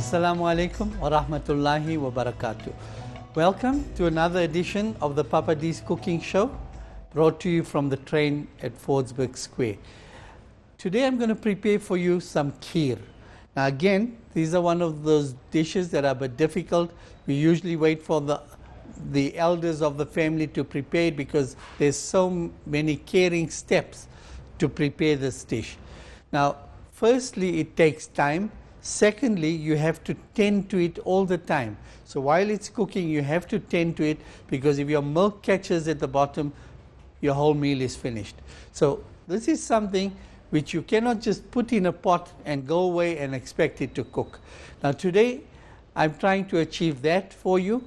Assalamu alaikum wa rahmatullahi wa barakatuh. Welcome to another edition of the Papa D's Cooking Show, brought to you from the train at Fordsburg Square. Today I'm going to prepare for you some kheer. Now again, these are one of those dishes that are a bit difficult. We usually wait for the elders of the family to prepare it because there's so many caring steps to prepare this dish. Now, firstly, it takes time. Secondly, you have to tend to it all the time. So while it's cooking, you have to tend to it, because if your milk catches at the bottom, your whole meal is finished. So this is something which you cannot just put in a pot and go away and expect it to cook. Now today, I'm trying to achieve that for you,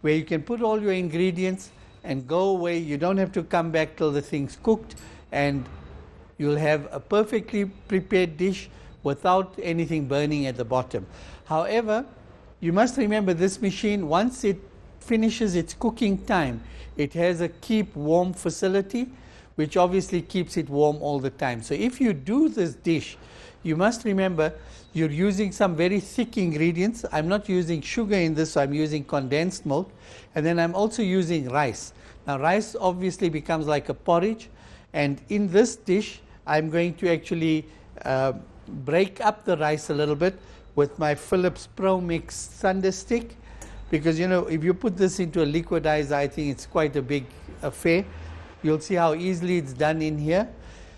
where you can put all your ingredients and go away. You don't have to come back till the thing's cooked, and you'll have a perfectly prepared dish without anything burning at the bottom. However, you must remember this machine, once it finishes its cooking time, it has a keep warm facility, which obviously keeps it warm all the time. So if you do this dish, you must remember you're using some very thick ingredients. I'm not using sugar in this, so I'm using condensed milk. And then I'm also using rice. Now rice obviously becomes like a porridge. And in this dish, I'm going to actually break up the rice a little bit with my Philips Pro Mix Thunder Stick, because if you put this into a liquidizer, I think it's quite a big affair. You'll see how easily it's done in here.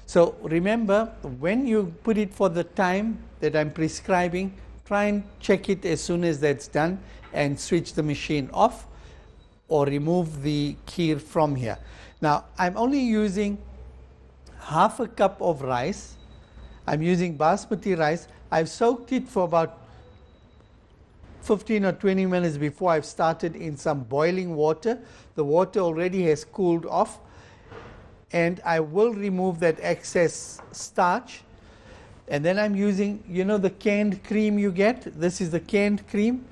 So remember, when you put it for the time that I'm prescribing, try and check it as soon as that's done and switch the machine off or remove the kheer from here. Now I'm only using half a cup of rice. I'm using basmati rice. I've soaked it for about 15 or 20 minutes before I've started in some boiling water. The water already has cooled off, and I will remove that excess starch. And then I'm using, the canned cream you get. This is the canned cream.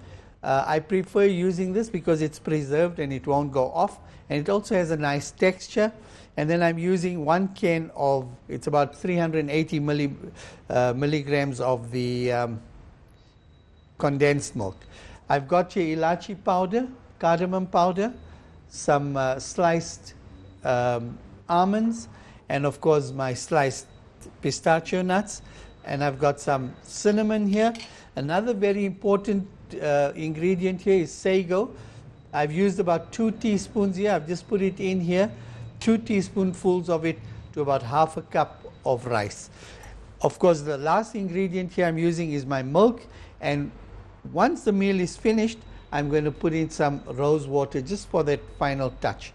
I prefer using this because it's preserved and it won't go off, and it also has a nice texture. And then I'm using 1 can of, it's about 380 milligrams of the condensed milk. I've got your ilachi powder, cardamom powder, some sliced almonds, and of course my sliced pistachio nuts. And I've got some cinnamon here. Another very important ingredient here is sago. I've used about 2 teaspoons here. I've just put it in here. 2 teaspoonfuls of it to about half a cup of rice. Of course, the last ingredient here I'm using is my milk, and once the meal is finished, I'm going to put in some rose water just for that final touch.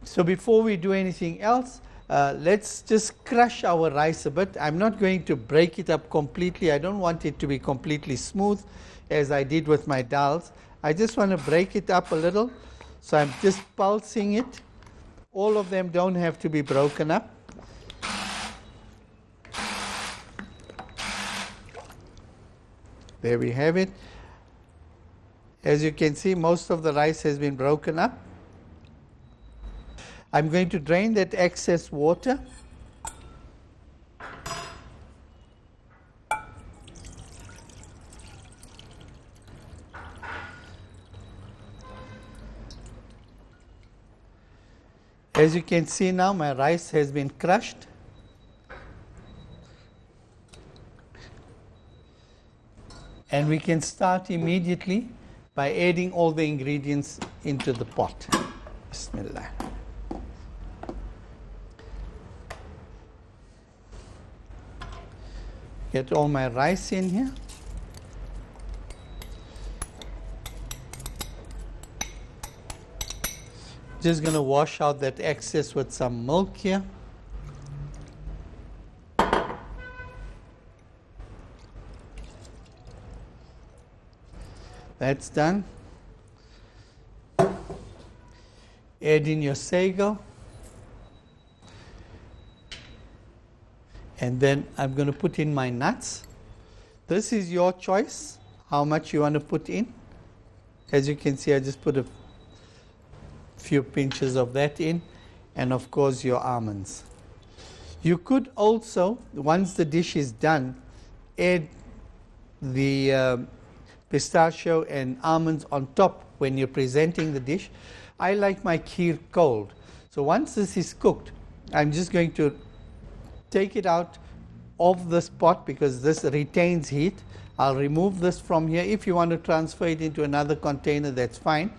So before we do anything else, let's just crush our rice a bit. I'm not going to break it up completely. I don't want it to be completely smooth as I did with my dals. I just want to break it up a little. So I'm just pulsing it. All of them don't have to be broken up. There we have it. As you can see, most of the rice has been broken up. I'm going to drain that excess water. As you can see now, my rice has been crushed. And we can start immediately by adding all the ingredients into the pot. Bismillah. Get all my rice in here. Just going to wash out that excess with some milk here. That's done. Add in your sago. And then I'm going to put in my nuts. This is your choice, how much you want to put in. As you can see, I just put a few pinches of that in, and of course your almonds. You could also, once the dish is done, add the pistachio and almonds on top when you're presenting the dish. I like my kheer cold. So once this is cooked, I'm just going to take it out of this pot because this retains heat. I'll remove this from here. If you want to transfer it into another container, that's fine.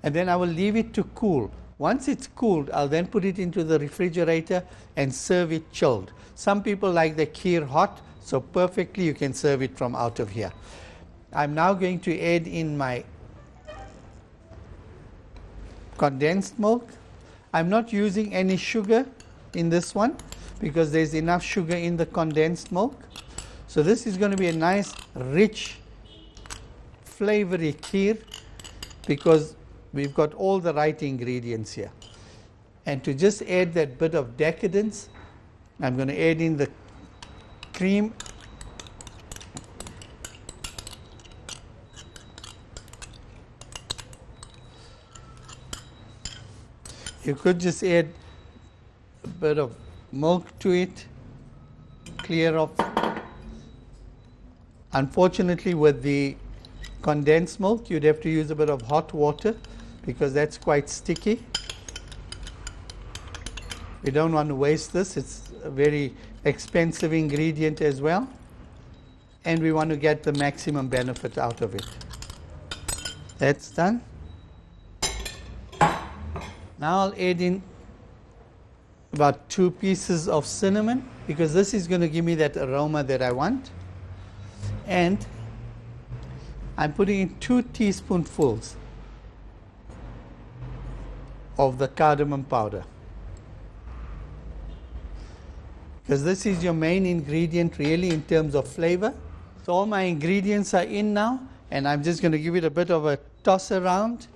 And then I will leave it to cool. Once it's cooled, I'll then put it into the refrigerator and serve it chilled. Some people like the kheer hot, so perfectly you can serve it from out of here. I'm now going to add in my condensed milk. I'm not using any sugar in this one because there's enough sugar in the condensed milk. So this is going to be a nice, rich, flavory kheer because we've got all the right ingredients here. And to just add that bit of decadence, I'm going to add in the cream. You could just add a bit of milk to it, clear off. Unfortunately, with the condensed milk, you'd have to use a bit of hot water because that's quite sticky. We don't want to waste this. It's a very expensive ingredient as well. And we want to get the maximum benefit out of it. That's done. Now I'll add in about 2 pieces of cinnamon because this is going to give me that aroma that I want. And I'm putting in 2 teaspoonfuls of the cardamom powder because this is your main ingredient really in terms of flavor. So all my ingredients are in now and I'm just going to give it a bit of a toss around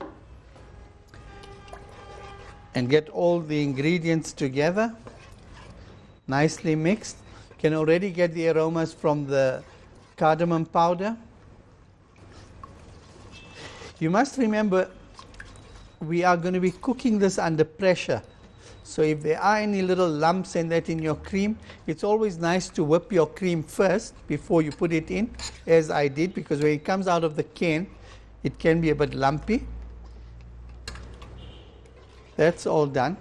and get all the ingredients together, nicely mixed. You can already get the aromas from the cardamom powder. You must remember we are going to be cooking this under pressure. So if there are any little lumps and that in your cream, it's always nice to whip your cream first before you put it in, as I did, because when it comes out of the can, it can be a bit lumpy. That's all done.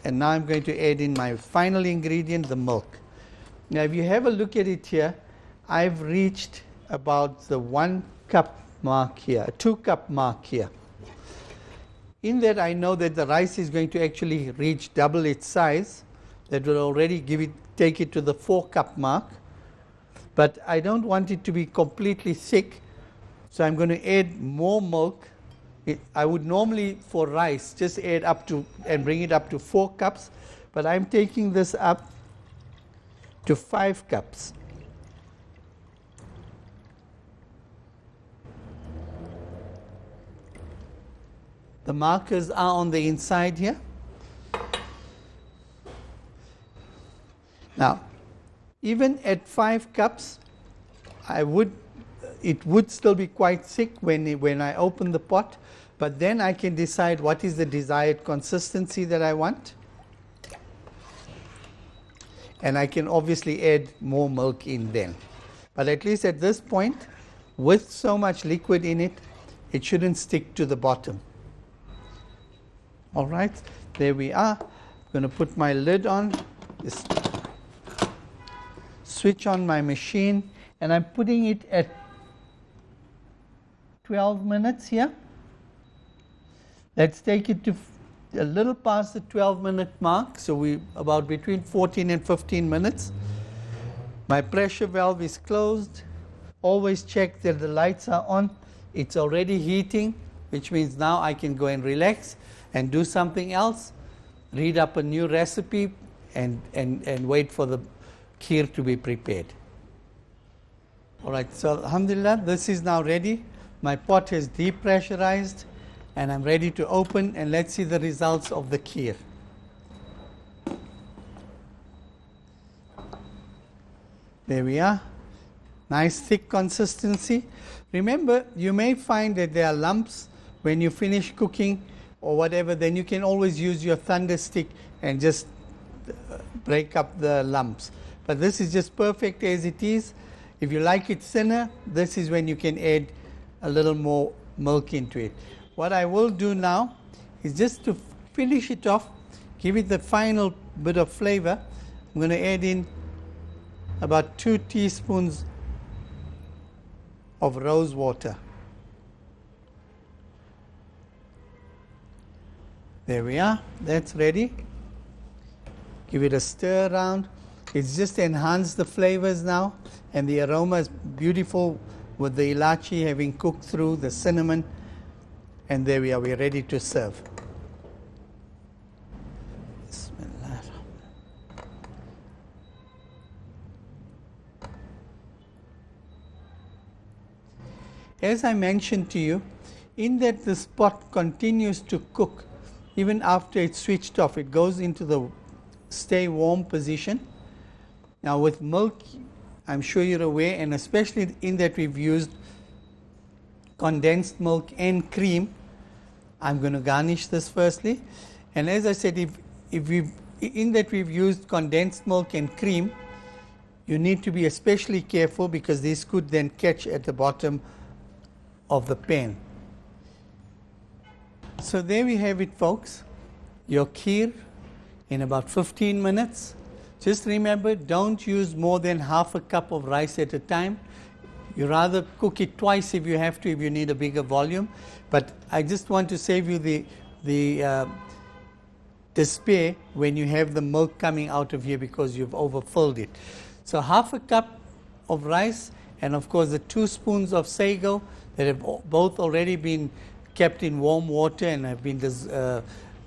And now I'm going to add in my final ingredient, the milk. Now if you have a look at it here, I've reached about the 1 cup mark here, 2 cup mark here. In that I know that the rice is going to actually reach double its size. That will already take it to the 4 cup mark. But I don't want it to be completely thick, so I'm going to add more milk. I would normally for rice just add up to and bring it up to 4 cups, but I'm taking this up to 5 cups. The markers are on the inside here. Now, even at 5 cups, it would still be quite thick when I open the pot, but then I can decide what is the desired consistency that I want. And I can obviously add more milk in then. But at least at this point, with so much liquid in it, it shouldn't stick to the bottom. All right, there we are. I'm going to put my lid on, just switch on my machine, and I'm putting it at 12 minutes here. Let's take it to a little past the 12-minute mark, so we about between 14 and 15 minutes. My pressure valve is closed. Always check that the lights are on. It's already heating, which means now I can go and relax and do something else, read up a new recipe, and wait for the kheer to be prepared. All right, so alhamdulillah, this is now ready. My pot has depressurized, and I'm ready to open, and let's see the results of the kheer. There we are. Nice thick consistency. Remember, you may find that there are lumps when you finish cooking or whatever, then you can always use your thunder stick and just break up the lumps. But this is just perfect as it is. If you like it thinner, this is when you can add a little more milk into it. What I will do now is just to finish it off, give it the final bit of flavor. I'm going to add in about 2 teaspoons of rose water. There we are, that's ready. Give it a stir around. It's just enhanced the flavors now, and the aroma is beautiful with the ilachi having cooked through, the cinnamon, and there we are, we're ready to serve. Bismillah. As I mentioned to you, in that this pot continues to cook, even after it's switched off, it goes into the stay warm position. Now with milk, I'm sure you're aware, and especially in that we've used condensed milk and cream, I'm going to garnish this firstly. And as I said, if we've used condensed milk and cream, you need to be especially careful because these could then catch at the bottom of the pan. So there we have it, folks, your kheer in about 15 minutes. Just remember, don't use more than half a cup of rice at a time. You rather cook it twice if you have to, if you need a bigger volume. But I just want to save you the despair when you have the milk coming out of here because you've overfilled it. So half a cup of rice, and of course the 2 spoons of sago that have both already been kept in warm water and have been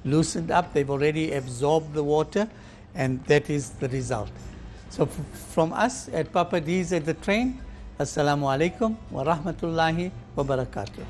loosened up. They've already absorbed the water, and that is the result. So from us at Papa D's at the Train, Assalamu alaikum wa rahmatullahi wa barakatuh.